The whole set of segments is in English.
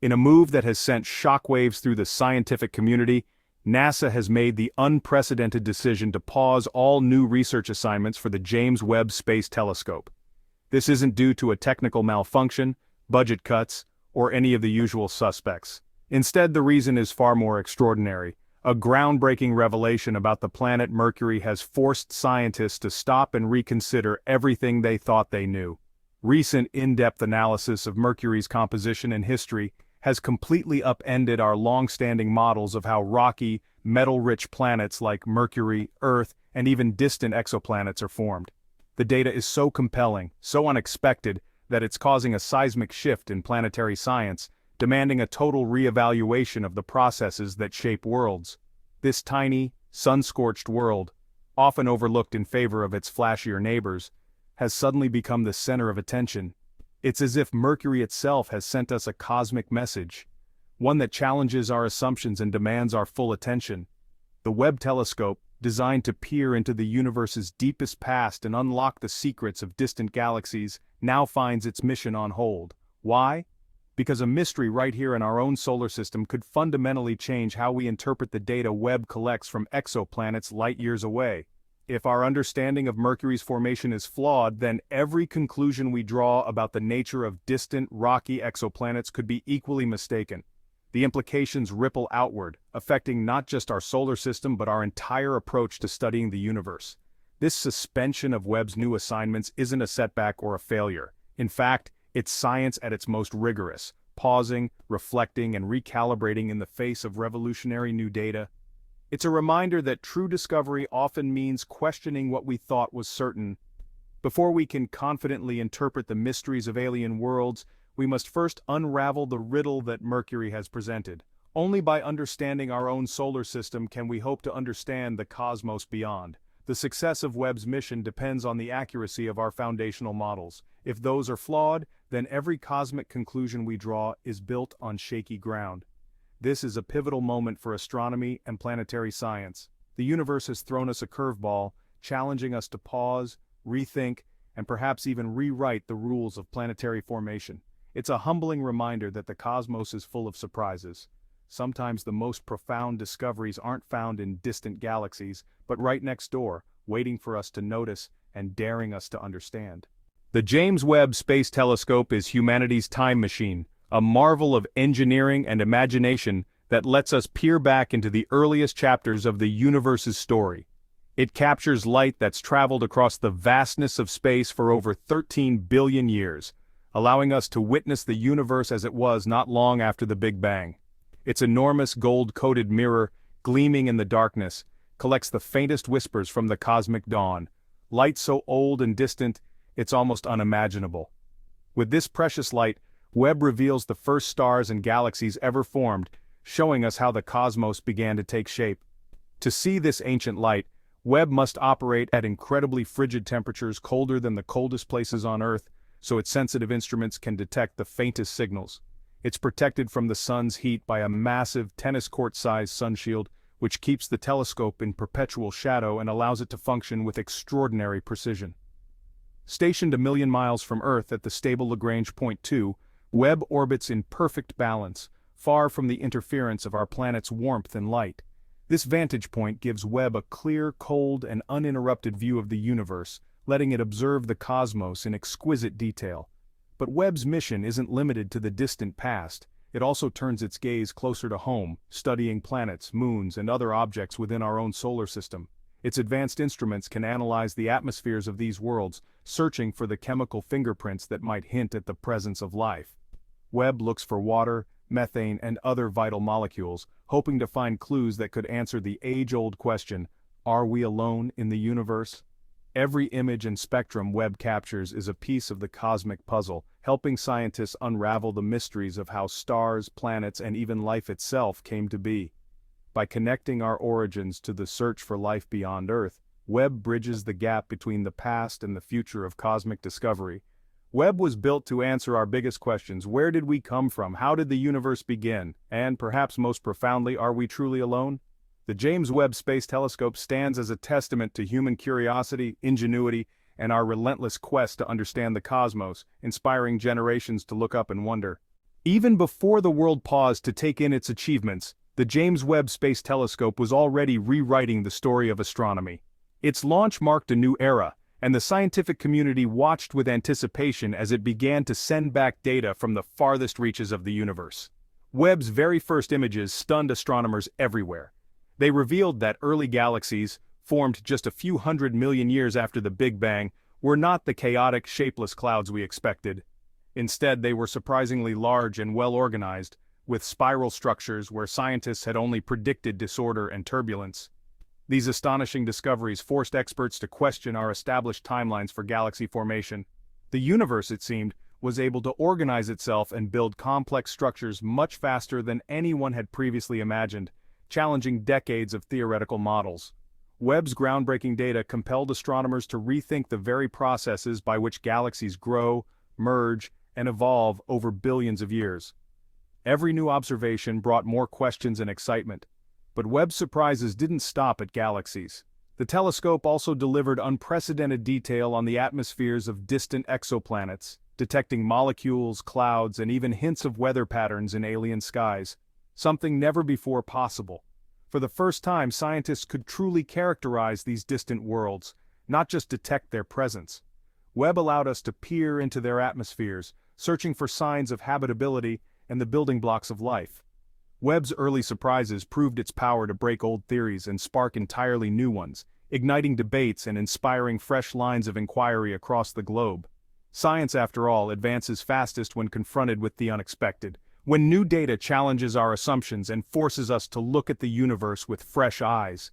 In a move that has sent shockwaves through the scientific community, NASA has made the unprecedented decision to pause all new research assignments for the James Webb Space Telescope. This isn't due to a technical malfunction, budget cuts, or any of the usual suspects. Instead, the reason is far more extraordinary. A groundbreaking revelation about the planet Mercury has forced scientists to stop and reconsider everything they thought they knew. Recent in-depth analysis of Mercury's composition and history has completely upended our long-standing models of how rocky, metal-rich planets like Mercury, Earth, and even distant exoplanets are formed. The data is so compelling, so unexpected, that it's causing a seismic shift in planetary science, demanding a total re-evaluation of the processes that shape worlds. This tiny, sun-scorched world, often overlooked in favor of its flashier neighbors, has suddenly become the center of attention. It's as if Mercury itself has sent us a cosmic message, one that challenges our assumptions and demands our full attention. The Webb Telescope, designed to peer into the universe's deepest past and unlock the secrets of distant galaxies, now finds its mission on hold. Why? Because a mystery right here in our own solar system could fundamentally change how we interpret the data Webb collects from exoplanets light years away. If our understanding of Mercury's formation is flawed, then every conclusion we draw about the nature of distant, rocky exoplanets could be equally mistaken. The implications ripple outward, affecting not just our solar system but our entire approach to studying the universe. This suspension of Webb's new assignments isn't a setback or a failure. In fact, it's science at its most rigorous, pausing, reflecting, and recalibrating in the face of revolutionary new data. It's a reminder that true discovery often means questioning what we thought was certain. Before we can confidently interpret the mysteries of alien worlds, we must first unravel the riddle that Mercury has presented. Only by understanding our own solar system can we hope to understand the cosmos beyond. The success of Webb's mission depends on the accuracy of our foundational models. If those are flawed, then every cosmic conclusion we draw is built on shaky ground. This is a pivotal moment for astronomy and planetary science. The universe has thrown us a curveball, challenging us to pause, rethink, and perhaps even rewrite the rules of planetary formation. It's a humbling reminder that the cosmos is full of surprises. Sometimes the most profound discoveries aren't found in distant galaxies, but right next door, waiting for us to notice and daring us to understand. The James Webb Space Telescope is humanity's time machine, a marvel of engineering and imagination that lets us peer back into the earliest chapters of the universe's story. It captures light that's traveled across the vastness of space for over 13 billion years, allowing us to witness the universe as it was not long after the Big Bang. Its enormous gold-coated mirror, gleaming in the darkness, collects the faintest whispers from the cosmic dawn. Light so old and distant, it's almost unimaginable. With this precious light, Webb reveals the first stars and galaxies ever formed, showing us how the cosmos began to take shape. To see this ancient light, Webb must operate at incredibly frigid temperatures colder than the coldest places on Earth, so its sensitive instruments can detect the faintest signals. It's protected from the sun's heat by a massive tennis court-sized sunshield, which keeps the telescope in perpetual shadow and allows it to function with extraordinary precision. Stationed 1,000,000 miles from Earth at the stable Lagrange point 2, Webb orbits in perfect balance, far from the interference of our planet's warmth and light. This vantage point gives Webb a clear, cold, and uninterrupted view of the universe, letting it observe the cosmos in exquisite detail. But Webb's mission isn't limited to the distant past. It also turns its gaze closer to home, studying planets, moons, and other objects within our own solar system. Its advanced instruments can analyze the atmospheres of these worlds, searching for the chemical fingerprints that might hint at the presence of life. Webb looks for water, methane, and other vital molecules, hoping to find clues that could answer the age-old question, are we alone in the universe? Every image and spectrum Webb captures is a piece of the cosmic puzzle, helping scientists unravel the mysteries of how stars, planets, and even life itself came to be. By connecting our origins to the search for life beyond Earth, Webb bridges the gap between the past and the future of cosmic discovery. Webb was built to answer our biggest questions: where did we come from, how did the universe begin, and, perhaps most profoundly, are we truly alone? The James Webb Space Telescope stands as a testament to human curiosity, ingenuity, and our relentless quest to understand the cosmos, inspiring generations to look up and wonder. Even before the world paused to take in its achievements, the James Webb Space Telescope was already rewriting the story of astronomy. Its launch marked a new era, and the scientific community watched with anticipation as it began to send back data from the farthest reaches of the universe. Webb's very first images stunned astronomers everywhere. They revealed that early galaxies, formed just a few 100 million years after the Big Bang, were not the chaotic, shapeless clouds we expected. Instead, they were surprisingly large and well-organized, with spiral structures where scientists had only predicted disorder and turbulence. These astonishing discoveries forced experts to question our established timelines for galaxy formation. The universe, it seemed, was able to organize itself and build complex structures much faster than anyone had previously imagined, challenging decades of theoretical models. Webb's groundbreaking data compelled astronomers to rethink the very processes by which galaxies grow, merge, and evolve over billions of years. Every new observation brought more questions and excitement. But Webb's surprises didn't stop at galaxies. The telescope also delivered unprecedented detail on the atmospheres of distant exoplanets, detecting molecules, clouds, and even hints of weather patterns in alien skies, something never before possible. For the first time, scientists could truly characterize these distant worlds, not just detect their presence. Webb allowed us to peer into their atmospheres, searching for signs of habitability and the building blocks of life. Webb's early surprises proved its power to break old theories and spark entirely new ones, igniting debates and inspiring fresh lines of inquiry across the globe. Science, after all, advances fastest when confronted with the unexpected, when new data challenges our assumptions and forces us to look at the universe with fresh eyes.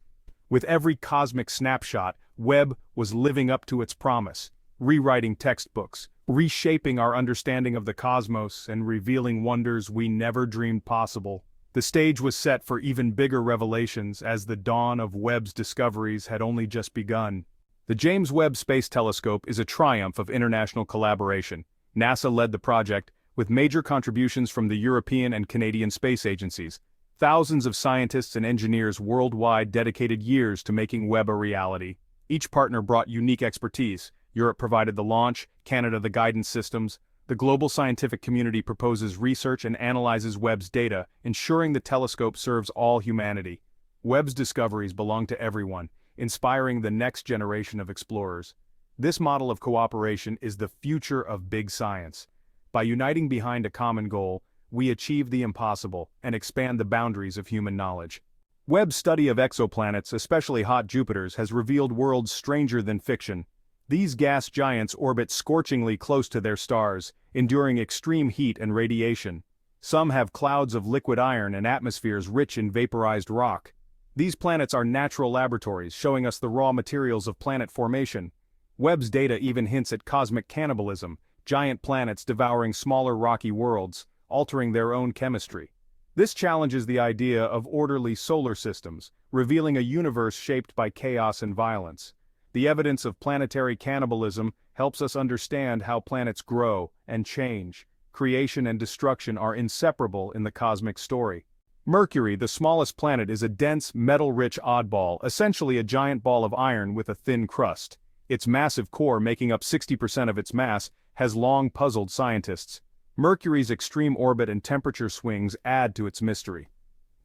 With every cosmic snapshot, Webb was living up to its promise, rewriting textbooks, reshaping our understanding of the cosmos, and revealing wonders we never dreamed possible. The stage was set for even bigger revelations as the dawn of Webb's discoveries had only just begun. The James Webb Space Telescope is a triumph of international collaboration. NASA led the project, with major contributions from the European and Canadian space agencies. Thousands of scientists and engineers worldwide dedicated years to making Webb a reality. Each partner brought unique expertise. Europe provided the launch, Canada the guidance systems. The global scientific community proposes research and analyzes Webb's data, ensuring the telescope serves all humanity. Webb's discoveries belong to everyone, inspiring the next generation of explorers. This model of cooperation is the future of big science. By uniting behind a common goal, we achieve the impossible and expand the boundaries of human knowledge. Webb's study of exoplanets, especially hot Jupiters, has revealed worlds stranger than fiction. These gas giants orbit scorchingly close to their stars, enduring extreme heat and radiation. Some have clouds of liquid iron and atmospheres rich in vaporized rock. These planets are natural laboratories, showing us the raw materials of planet formation. Webb's data even hints at cosmic cannibalism, giant planets devouring smaller rocky worlds, altering their own chemistry. This challenges the idea of orderly solar systems, revealing a universe shaped by chaos and violence. The evidence of planetary cannibalism helps us understand how planets grow and change. Creation and destruction are inseparable in the cosmic story. Mercury, the smallest planet, is a dense, metal-rich oddball, essentially a giant ball of iron with a thin crust. Its massive core, making up 60% of its mass, has long puzzled scientists. Mercury's extreme orbit and temperature swings add to its mystery.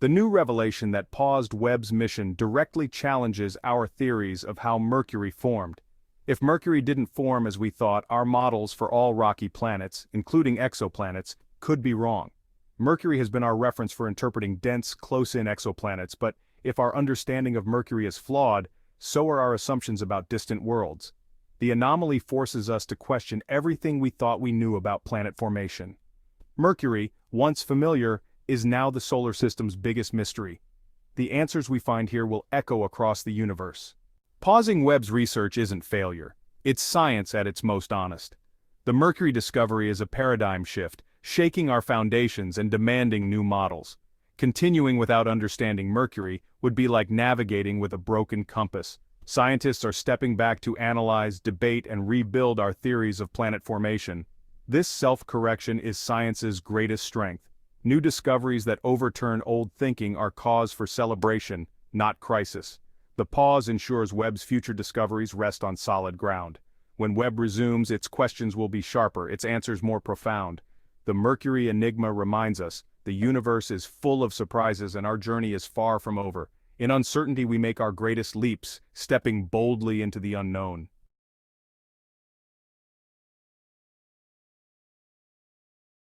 The new revelation that paused Webb's mission directly challenges our theories of how Mercury formed. If Mercury didn't form as we thought, our models for all rocky planets, including exoplanets, could be wrong. Mercury has been our reference for interpreting dense, close-in exoplanets, but if our understanding of Mercury is flawed, so are our assumptions about distant worlds. The anomaly forces us to question everything we thought we knew about planet formation. Mercury, once familiar, is now the solar system's biggest mystery. The answers we find here will echo across the universe. Pausing Webb's research isn't failure. It's science at its most honest. The Mercury discovery is a paradigm shift, shaking our foundations and demanding new models. Continuing without understanding Mercury would be like navigating with a broken compass. Scientists are stepping back to analyze, debate, and rebuild our theories of planet formation. This self-correction is science's greatest strength. New discoveries that overturn old thinking are cause for celebration, not crisis. The pause ensures Webb's future discoveries rest on solid ground. When Webb resumes, its questions will be sharper, its answers more profound. The Mercury enigma reminds us, the universe is full of surprises and our journey is far from over. In uncertainty we make our greatest leaps, stepping boldly into the unknown.